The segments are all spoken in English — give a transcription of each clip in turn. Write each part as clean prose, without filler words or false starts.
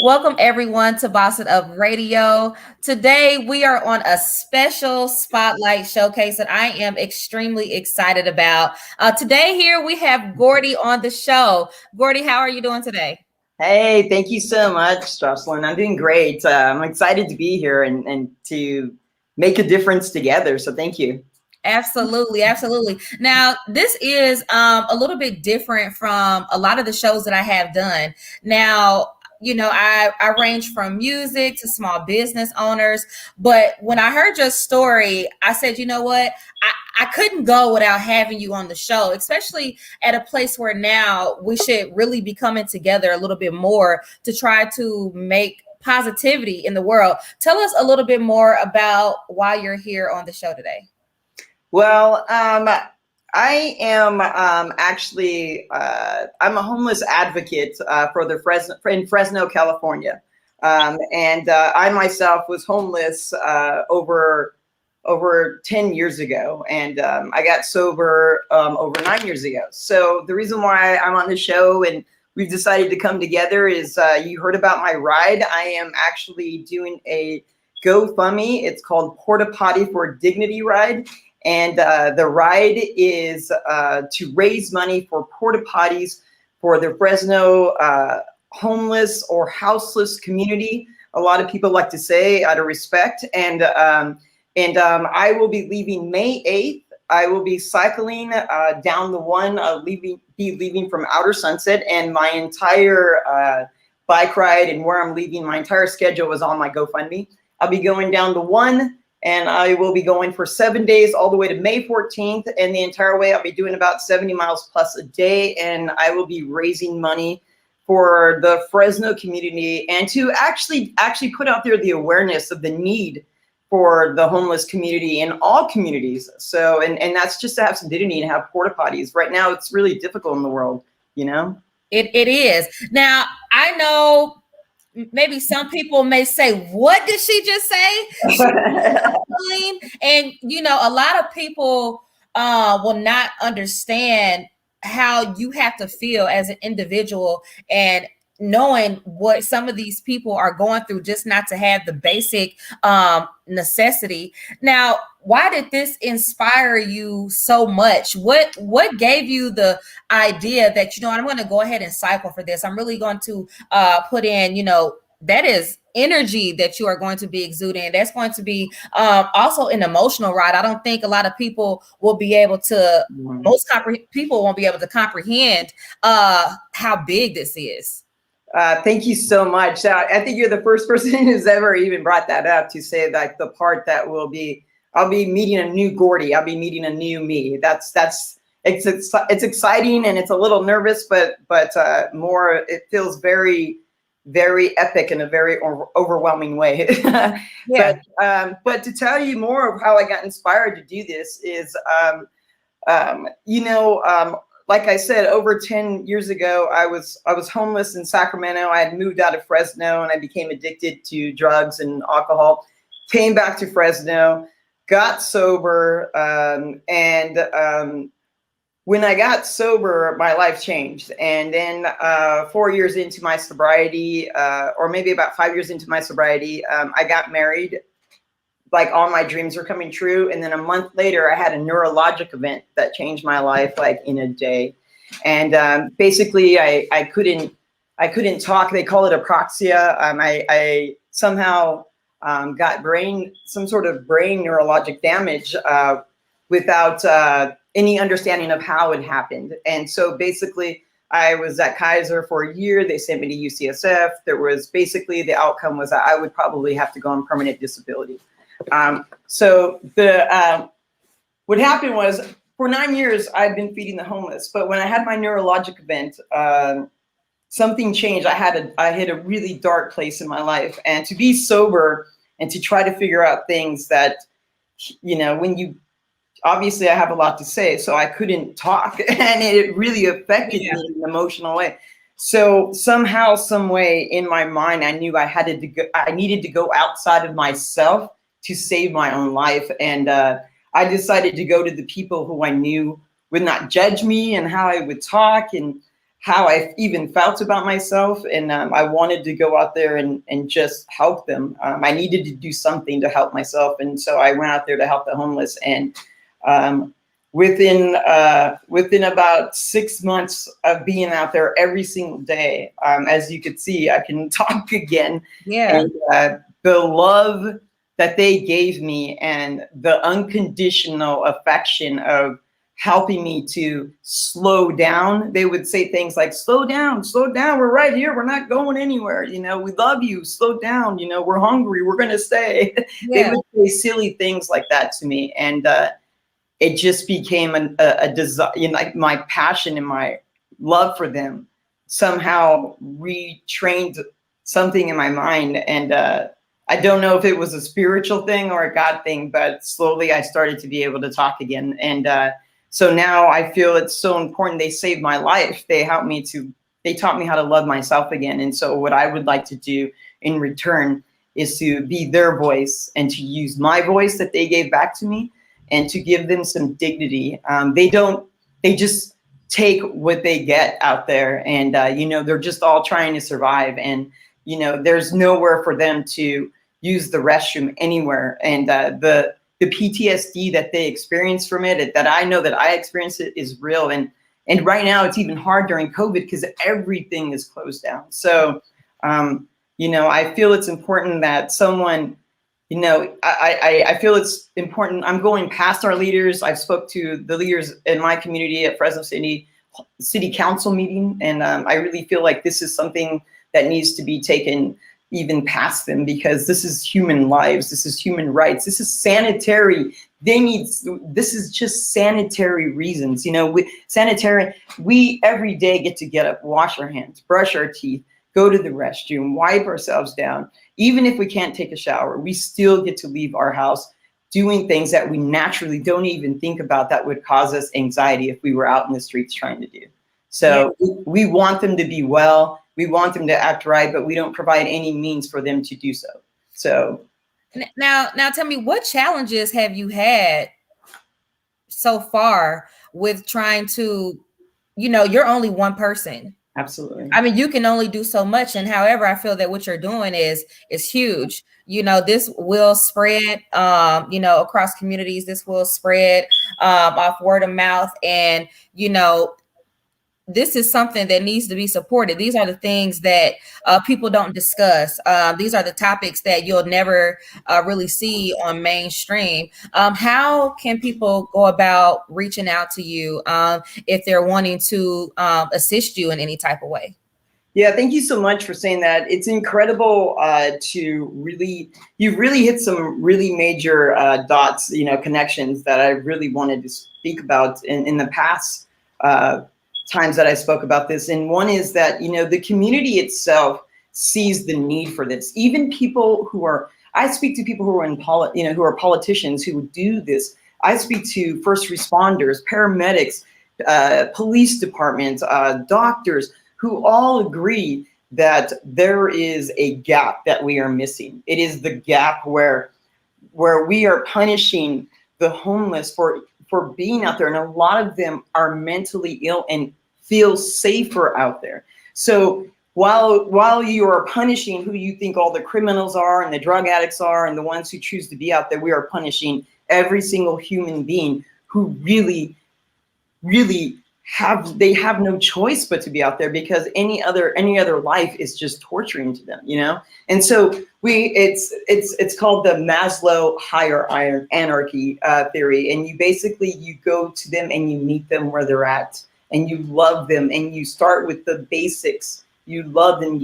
Welcome everyone to Boss It Up Radio. Today we are on a special spotlight showcase that I am extremely excited about. Today here we have Gordie on the show. Gordie, how are you doing today? Hey, thank you so much, Jocelyn. I'm doing great. I'm excited to be here and to make a difference together. So thank you. Absolutely, absolutely. Now, this is a little bit different from a lot of the shows that I have done. Now, I range from music to small business owners. But when I heard your story, I said, you know what? I couldn't go without having you on the show, especially at a place where now we should really be coming together a little bit more to try to make positivity in the world. Tell us a little bit more about why you're here on the show today. Well, I am actually I'm a homeless advocate for the Fresno, California, and I myself was homeless over 10 years ago, and I got sober over 9 years ago. So the reason why I'm on the show and we've decided to come together is you heard about my ride. I am actually doing a GoFundMe. It's called Porta-Potty for Dignity Ride. And the ride is to raise money for porta potties for the Fresno homeless or houseless community. A lot of people like to say out of respect. And I will be leaving May 8th. I will be cycling down the one, leaving from Outer Sunset, and my entire bike ride and where I'm leaving, my entire schedule was on my GoFundMe. I'll be going down the one. And I will be going for 7 days all the way to May 14th. And the entire way I'll be doing about 70 miles plus a day. And I will be raising money for the Fresno community and to actually put out there the awareness of the need for the homeless community in all communities. So, and that's just to have some dignity and have porta potties. Right now, it's really difficult in the world, you know? It is. Now, I know maybe some people may say, what did she just say? And a lot of people will not understand how you have to feel as an individual and knowing what some of these people are going through just not to have the basic necessity. Now, why did this inspire you so much? What gave you the idea that, I'm going to go ahead and cycle for this? I'm really going to put in, that is energy that you are going to be exuding. That's going to be also an emotional ride. I don't think a lot of people will be able to, people won't be able to comprehend how big this is. Thank you so much. I think you're the first person who's ever even brought that up, to say like the part that I'll be meeting a new Gordie. I'll be meeting a new me. It's exciting and it's a little nervous, but more, it feels very, very epic in a very overwhelming way. Yeah. But to tell you more of how I got inspired to do this is, like I said, over 10 years ago, I was homeless in Sacramento. I had moved out of Fresno and I became addicted to drugs and alcohol. Came back to Fresno, got sober, and when I got sober, my life changed. And then 4 years into my sobriety, or maybe about 5 years into my sobriety, I got married. Like all my dreams were coming true. And then a month later, I had a neurologic event that changed my life like in a day. And basically, I couldn't talk. They call it apraxia. I somehow got some sort of brain neurologic damage without any understanding of how it happened. And so basically, I was at Kaiser for a year. They sent me to UCSF. There was basically, the outcome was that I would probably have to go on permanent disability. What happened was, for 9 years, I'd been feeding the homeless. But when I had my neurologic event, something changed. I hit a really dark place in my life. And to be sober and to try to figure out things that, obviously I have a lot to say, so I couldn't talk. And it really affected me in an emotional way. So somehow, some way in my mind, I knew I needed to go outside of myself to save my own life. And I decided to go to the people who I knew would not judge me and how I would talk. And how I even felt about myself. And I wanted to go out there and just help them. I needed to do something to help myself. And so I went out there to help the homeless. And within about 6 months of being out there every single day, as you could see, I can talk again. Yeah. And the love that they gave me and the unconditional affection of helping me to slow down. They would say things like, slow down, we're right here, we're not going anywhere, you know, we love you, slow down, you know, we're hungry, we're gonna stay. They Yeah. would say silly things like that to me. And it just became a desire, you know, like my passion and my love for them somehow retrained something in my mind. And I don't know if it was a spiritual thing or a God thing, but slowly I started to be able to talk again. And so now I feel it's so important. They saved my life. They taught me how to love myself again. And so what I would like to do in return is to be their voice and to use my voice that they gave back to me and to give them some dignity. They just take what they get out there. And, you know, they're just all trying to survive. And, you know, there's nowhere for them to use the restroom anywhere. And the PTSD that they experience from it, that I know that I experience it, is real. And right now it's even hard during COVID because everything is closed down. So, you know, I feel it's important that someone, you know, I feel it's important. I'm going past our leaders. I've spoke to the leaders in my community at Fresno City Council meeting. And I really feel like this is something that needs to be taken even past them, because this is human lives, this is human rights, this is sanitary. This is just sanitary reasons. You know, we every day get up, wash our hands, brush our teeth, go to the restroom, wipe ourselves down. Even if we can't take a shower, we still get to leave our house doing things that we naturally don't even think about that would cause us anxiety if we were out in the streets trying to do. So we want them to be well. We want them to act right, but we don't provide any means for them to do so. So now tell me, what challenges have you had so far with trying to, you know, you're only one person. Absolutely. I mean, you can only do so much. And however, I feel that what you're doing is huge. You know, this will spread, you know, across communities. This will spread off word of mouth. And, you know, this is something that needs to be supported. These are the things that people don't discuss. These are the topics that you'll never really see on mainstream. How can people go about reaching out to you if they're wanting to assist you in any type of way? Yeah, thank you so much for saying that. It's incredible you've really hit some really major dots, you know, connections that I really wanted to speak about in the past times that I spoke about this. And one is that, you know, the community itself sees the need for this. Even people I speak to people who are who are politicians who would do this. I speak to first responders, paramedics, police departments, doctors, who all agree that there is a gap that we are missing. It is the gap where we are punishing the homeless for being out there. And a lot of them are mentally ill and feel safer out there. So while you are punishing who you think all the criminals are and the drug addicts are and the ones who choose to be out there, we are punishing every single human being who really have no choice but to be out there, because any other life is just torturing to them, you know? And so it's called the Maslow hierarchy theory. And you go to them and you meet them where they're at, and you love them, and you start with the basics. You love them,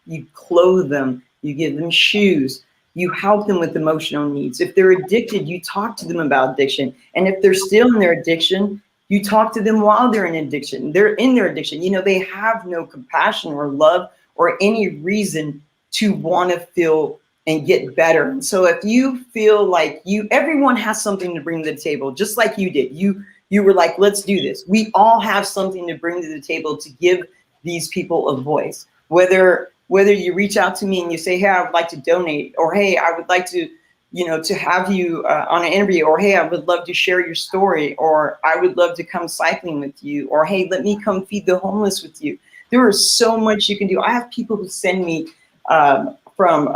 you clothe them, you give them shoes, you help them with emotional needs. If they're addicted, you talk to them about addiction. And if they're still in their addiction, you talk to them while they're in addiction. They're in their addiction. You know, they have no compassion or love or any reason to want to feel and get better. And so if you feel like everyone has something to bring to the table, just like you did. You were like, let's do this. We all have something to bring to the table to give these people a voice. Whether you reach out to me and you say, hey, I would like to donate, or hey, I would like to to have you on an interview, or hey, I would love to share your story, or I would love to come cycling with you, or hey, let me come feed the homeless with you. There is so much you can do. I have people who send me from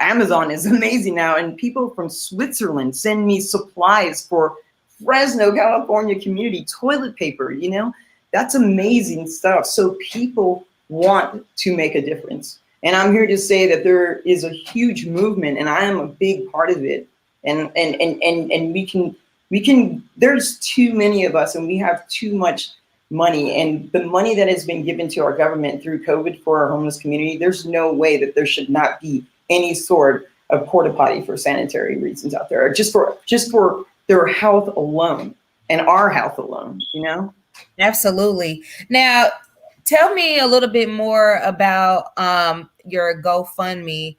Amazon is amazing now, and people from Switzerland send me supplies for Fresno, California community, toilet paper. That's amazing stuff. So people want to make a difference. And I'm here to say that there is a huge movement, and I am a big part of it. And we can there's too many of us, and we have too much money. And the money that has been given to our government through COVID for our homeless community, there's no way that there should not be any sort of porta potty for sanitary reasons out there, just for their health alone and our health alone, Absolutely. Now, tell me a little bit more about your GoFundMe.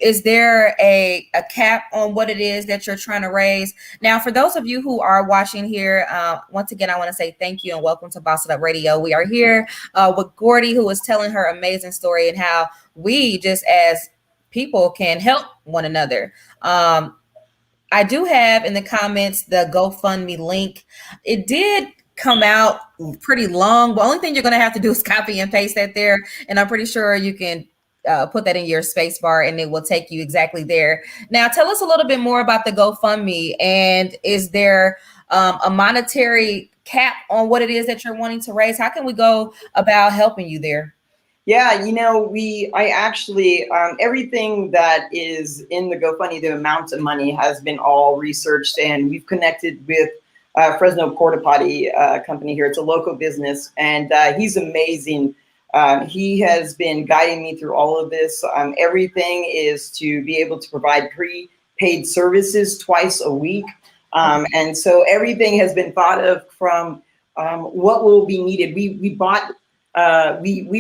Is there a cap on what it is that you're trying to raise? Now, for those of you who are watching here, once again, I want to say thank you and welcome to Boss It Up Radio. We are here with Gordie, who is telling her amazing story and how we just as people can help one another. I do have in the comments the GoFundMe link. It did come out pretty long. The only thing you're going to have to do is copy and paste that there. And I'm pretty sure you can put that in your space bar and it will take you exactly there. Now, tell us a little bit more about the GoFundMe. And is there a monetary cap on what it is that you're wanting to raise? How can we go about helping you there? Yeah, I actually, everything that is in the GoFundMe, the amount of money has been all researched, and we've connected with Fresno porta-potty company here. It's a local business, and he's amazing. He has been guiding me through all of this. Everything is to be able to provide prepaid services twice a week. And so everything has been thought of from what will be needed. We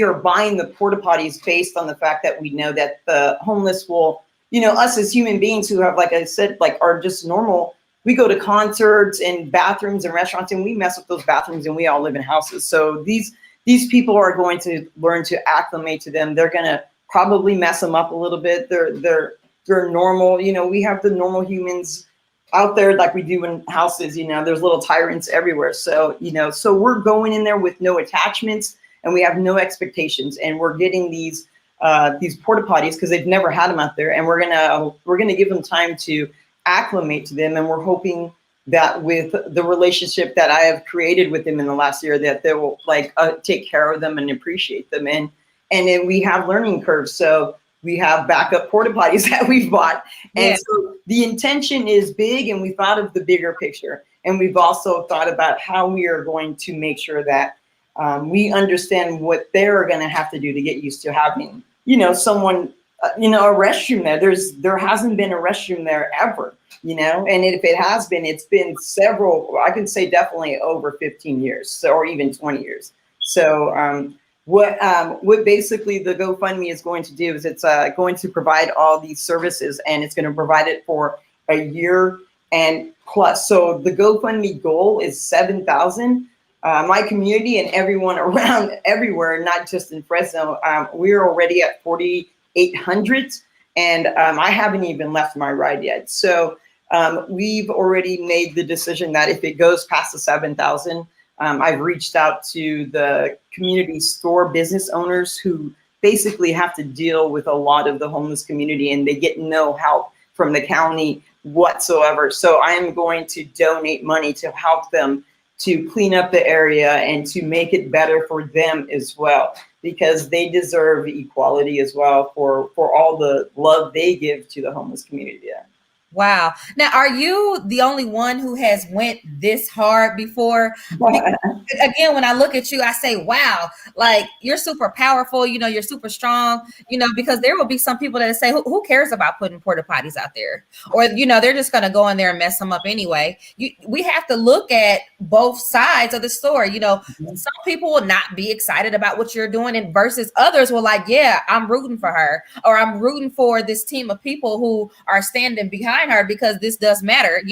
are buying the porta potties based on the fact that we know that the homeless will, us as human beings who have, like I said, are just normal. We go to concerts and bathrooms and restaurants, and we mess with those bathrooms, and we all live in houses. So these people are going to learn to acclimate to them. They're going to probably mess them up a little bit. They're normal. We have the normal humans out there like we do in houses. There's little tyrants everywhere. So so we're going in there with no attachments, and we have no expectations, and we're getting these porta potties because they've never had them out there, and we're gonna give them time to acclimate to them, and we're hoping that with the relationship that I have created with them in the last year, that they will take care of them and appreciate them, and then we have learning curves, so we have backup porta potties that we've bought, and so the intention is big, and we thought of the bigger picture, and we've also thought about how we are going to make sure that we understand what they're going to have to do to get used to having, someone, a restroom there. There hasn't been a restroom there ever, and if it has been, it's been several, I can say definitely over 15 years, or even 20 years. So what basically the GoFundMe is going to do is it's going to provide all these services, and it's going to provide it for a year and plus. So the GoFundMe goal is 7,000. My community and everyone around everywhere, not just in Fresno, we're already at 4,800, and I haven't even left my ride yet. So we've already made the decision that if it goes past the 7,000, I've reached out to the community store business owners who basically have to deal with a lot of the homeless community, and they get no help from the county whatsoever. So I am going to donate money to help them to clean up the area and to make it better for them as well, because they deserve equality as well for all the love they give to the homeless community. Yeah. Wow. Now, are you the only one who has went this hard before? Because, again, when I look at you, I say, wow, like you're super powerful, you're super strong, because there will be some people that say, who cares about putting porta potties out there? Or, they're just going to go in there and mess them up anyway. We have to look at both sides of the story. Some people will not be excited about what you're doing, and versus others will like, yeah, I'm rooting for her, or I'm rooting for this team of people who are standing behind her because this does matter.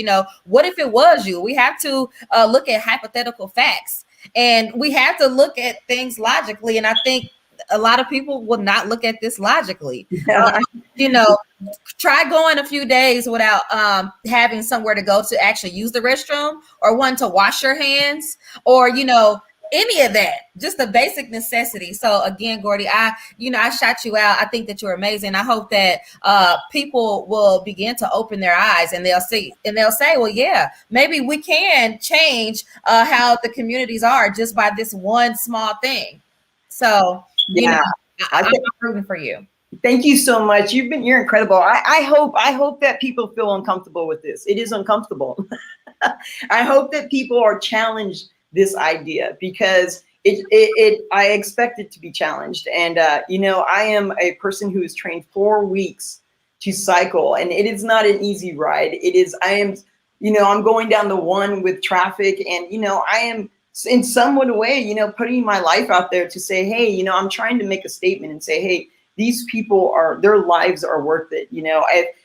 What if it was you? We have to look at hypothetical facts, and we have to look at things logically. And I think a lot of people will not look at this logically. Yeah. You know, try going a few days without having somewhere to go to actually use the restroom, or one to wash your hands, or any of that, just the basic necessity. So again, Gordie, I shout you out. I think that you're amazing. I hope that people will begin to open their eyes, and they'll see and they'll say, well, yeah, maybe we can change how the communities are just by this one small thing. So Yeah. I'm rooting for you. Thank you so much. You're incredible. I hope that people feel uncomfortable with this. It is uncomfortable. I hope that people are challenged this idea, because I expect it to be challenged. And I am a person who is trained 4 weeks to cycle, and it is not an easy ride. I'm going down the one with traffic, and I am in somewhat way, putting my life out there to say, hey, I'm trying to make a statement and say, hey, these people their lives are worth it.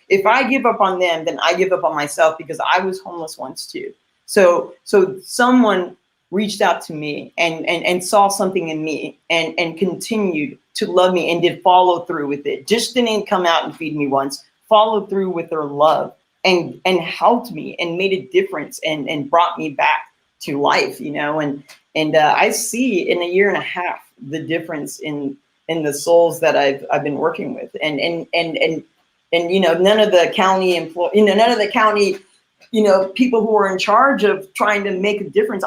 If I give up on them, then I give up on myself, because I was homeless once too. So someone reached out to me and saw something in me and continued to love me and did follow through with it. Just didn't come out and feed me once, followed through with their love and helped me and made a difference and brought me back to life, and I see in a year and a half the difference in the souls that I've been working with, and none of the county none of the county people who are in charge of trying to make a difference.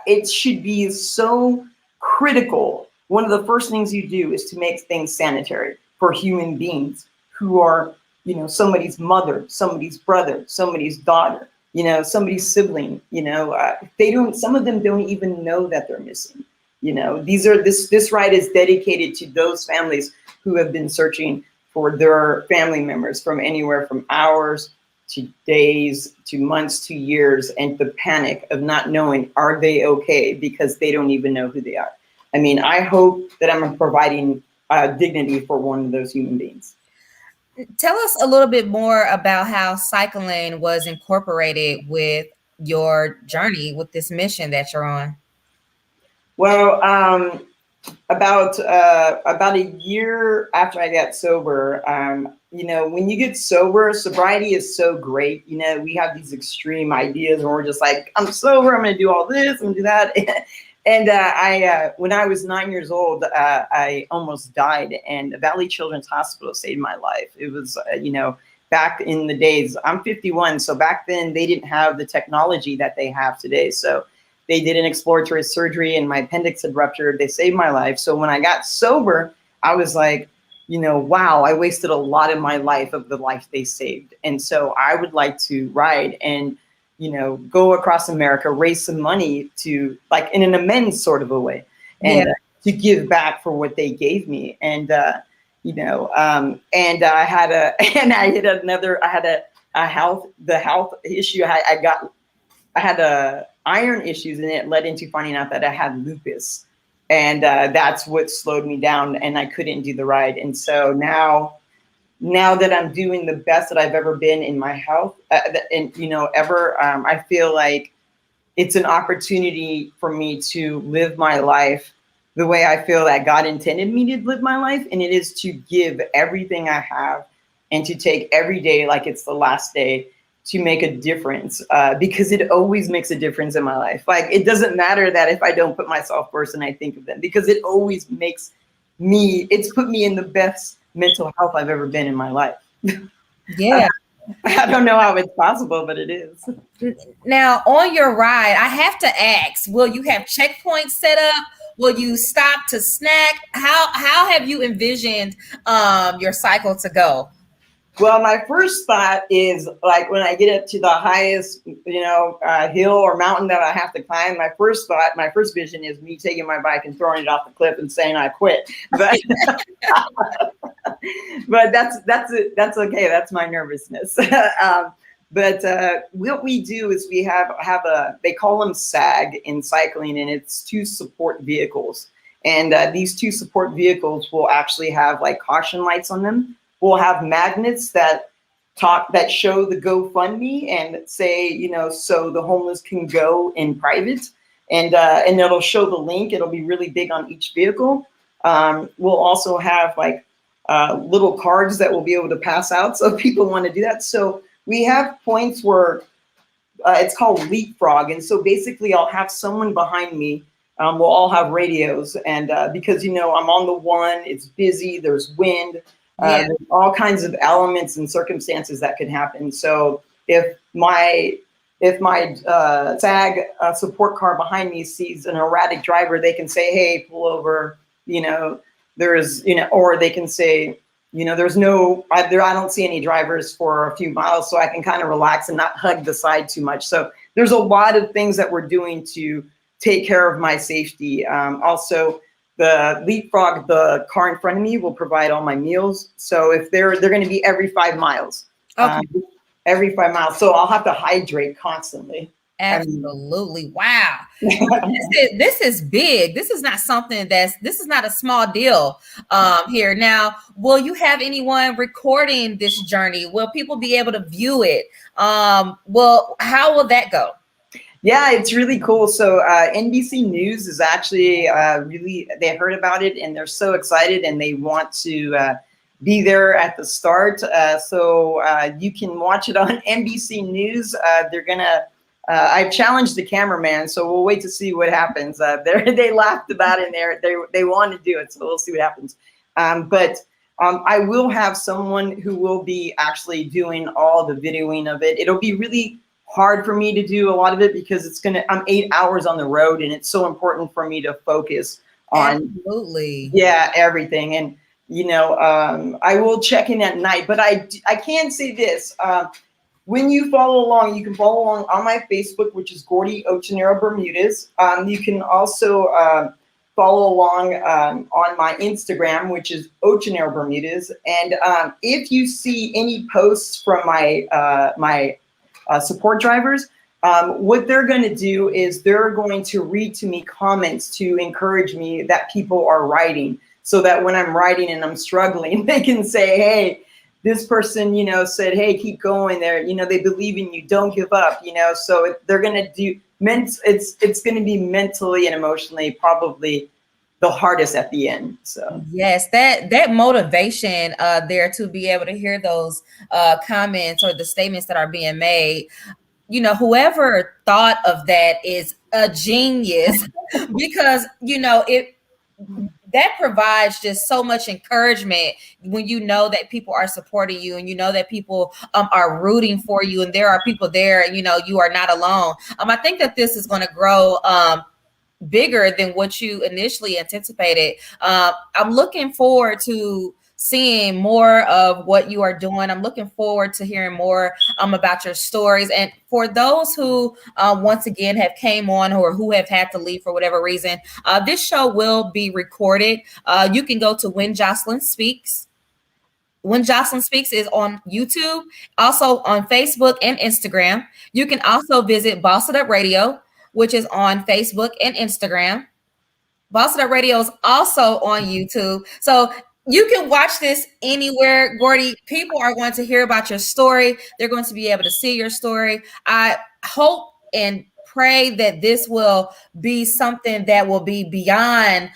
It should be so critical. One of the first things you do is to make things sanitary for human beings who are, somebody's mother, somebody's brother, somebody's daughter, somebody's sibling. Some of them don't even know that they're missing. This ride is dedicated to those families who have been searching for their family members from anywhere from hours to days, to months, to years, and the panic of not knowing, are they okay? Because they don't even know who they are. I mean, I hope that I'm providing dignity for one of those human beings. Tell us a little bit more about how cycling was incorporated with your journey, with this mission that you're on. Well, about a year after I got sober, when you get sober, sobriety is so great. We have these extreme ideas, and we're just like, I'm sober, I'm going to do all this and do that. And when I was 9 years old, I almost died, and the Valley Children's Hospital saved my life. It was, back in the days, I'm 51, so back then they didn't have the technology that they have today. So they did an exploratory surgery, and my appendix had ruptured. They saved my life. So when I got sober, I was like, wow, I wasted a lot of my life of the life they saved. And so I would like to ride and, go across America, raise some money to, like, in an amends sort of a way, and to give back for what they gave me. And, I had a health issue. I had iron issues, and it led into finding out that I had lupus, and that's what slowed me down, and I couldn't do the ride. And so now that I'm doing the best that I've ever been in my health, I feel like it's an opportunity for me to live my life the way I feel that God intended me to live my life, and it is to give everything I have and to take every day like it's the last day, to make a difference, because it always makes a difference in my life. Like, it doesn't matter that if I don't put myself first and I think of them, because it always it's put me in the best mental health I've ever been in my life. Yeah. I don't know how it's possible, but it is. Now, on your ride, I have to ask, will you have checkpoints set up? Will you stop to snack? How have you envisioned your cycle to go? Well, my first thought is, like, when I get up to the highest, hill or mountain that I have to climb, my first vision is me taking my bike and throwing it off the cliff and saying I quit. But but that's okay. That's my nervousness. But what we do is we have they call them SAG in cycling, and it's 2 support vehicles. And these 2 support vehicles will actually have, like, caution lights on them. We'll have magnets that show the GoFundMe and say, so the homeless can go in private, and it'll show the link. It'll be really big on each vehicle. We'll also have like little cards that we'll be able to pass out. So if people want to do that. So we have points where it's called leapfrog. And so basically I'll have someone behind me. We'll all have radios. And because, you know, I'm on the one, it's busy, there's wind, there's all kinds of elements and circumstances that could happen. So if my SAG support car behind me sees an erratic driver, they can say, hey, pull over, you know, there's, you know, or they can say, you know, there's no, I don't see any drivers for a few miles, so I can kind of relax and not hug the side too much. So there's a lot of things that we're doing to take care of my safety. Also, the leapfrog, the car in front of me will provide all my meals. So if they're going to be every 5 miles, every 5 miles. So I'll have to hydrate constantly. Absolutely. Wow. This is big. This is not something this is not a small deal here. Now, will you have anyone recording this journey? Will people be able to view it? Well, how will that go? Yeah, it's really cool. So NBC News is actually they heard about it and they're so excited and they want to be there at the start. So you can watch it on NBC News. They're gonna. I've challenged the cameraman, so we'll wait to see what happens. They laughed about it, and they want to do it, so we'll see what happens. But I will have someone who will be actually doing all the videoing of it. It'll be really hard for me to do a lot of it because I'm 8 hours on the road, and it's so important for me to focus on everything. And you know, I will check in at night, but I can say this. When you follow along, you can follow along on my Facebook, which is Gordie Ochinero Bermudez. You can also follow along on my Instagram, which is Ochinero Bermudez. And if you see any posts from my support drivers, what they're going to do is they're going to read to me comments to encourage me that people are writing, so that when I'm writing and I'm struggling, they can say, hey, this person, you know, said, hey, keep going there. You know, they believe in you. Don't give up, you know. So they're going to do, it's going to be mentally and emotionally probably the hardest at the end. So yes, that motivation there to be able to hear those comments or the statements that are being made, you know, whoever thought of that is a genius because, you know, that provides just so much encouragement when you know that people are supporting you and you know that people are rooting for you and there are people there and you know you are not alone. I think that this is going to grow bigger than what you initially anticipated. I'm looking forward to seeing more of what you are doing. I'm looking forward to hearing more about your stories. And for those who once again have came on or who have had to leave for whatever reason, this show will be recorded. You can go to When Jocelyn Speaks. When Jocelyn Speaks is on YouTube, also on Facebook and Instagram. You can also visit Boss It Up Radio, which is on Facebook and Instagram. Boss It Up Radio is also on YouTube. So you can watch this anywhere, Gordie. People are going to hear about your story. They're going to be able to see your story. I hope and pray that this will be something that will be beyond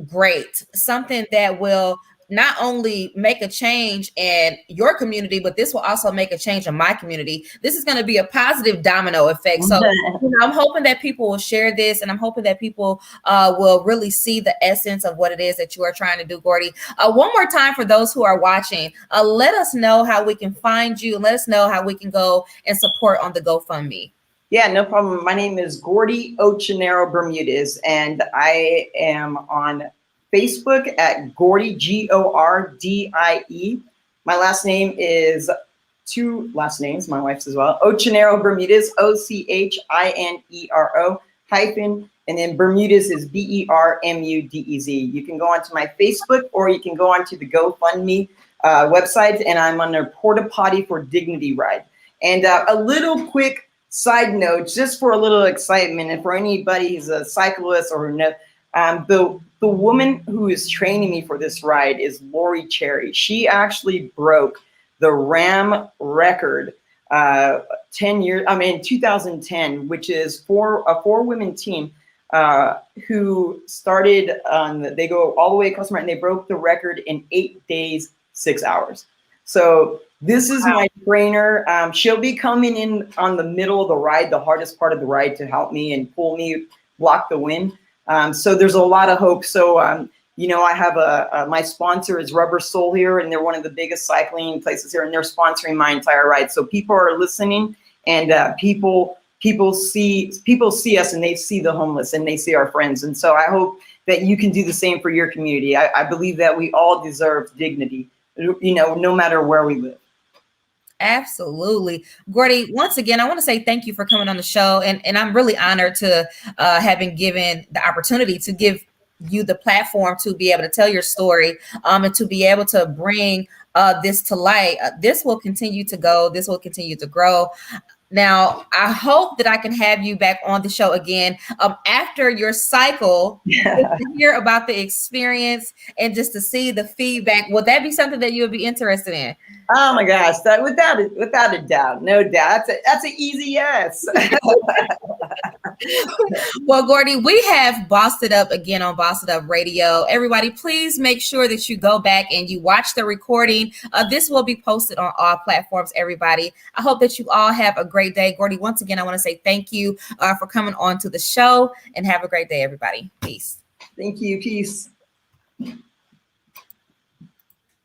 great, something that will not only make a change in your community, but this will also make a change in my community. This is going to be a positive domino effect. So you know, I'm hoping that people will share this, and I'm hoping that people will really see the essence of what it is that you are trying to do, Gordie. One more time for those who are watching, let us know how we can find you, and let us know how we can go and support on the GoFundMe. Yeah, no problem. My name is Gordie Ochinero Bermudez, and I am on Facebook at Gordie, Gordie. My last name is two last names, my wife's as well. Ochinero Bermudez, Ochinero hyphen, and then Bermudez is Bermudez. You can go onto my Facebook or you can go onto the GoFundMe website, and I'm on their porta-potty for dignity ride. And a little quick side note, just for a little excitement, and for anybody who's a cyclist or the woman who is training me for this ride is Lori Cherry. She actually broke the RAM record 2010, which is for a 4-women team. who started they go all the way across the mountain. They broke the record in 8 days, 6 hours. So this is my trainer. She'll be coming in on the middle of the ride, the hardest part of the ride, to help me and pull me, block the wind. So there's a lot of hope. So, you know, I have my sponsor is Rubber Soul here, and they're one of the biggest cycling places here, and they're sponsoring my entire ride. So people are listening, and people see us, and they see the homeless, and they see our friends. And so I hope that you can do the same for your community. I believe that we all deserve dignity, you know, no matter where we live. Absolutely. Gordie, once again, I want to say thank you for coming on the show. And I'm really honored to have been given the opportunity to give you the platform to be able to tell your story and to be able to bring this to light. This will continue to go. This will continue to grow. Now, I hope that I can have you back on the show again after your cycle to hear about the experience and just to see the feedback. Would that be something that you would be interested in? Oh my gosh, that without a doubt, no doubt. That's an easy yes. Well, Gordie, we have Bossed It Up again on Bossed It Up Radio. Everybody, please make sure that you go back and you watch the recording. This will be posted on all platforms, everybody. I hope that you all have a great day. Gordie, once again, I want to say thank you for coming on to the show, and have a great day, everybody. Peace. Thank you. Peace.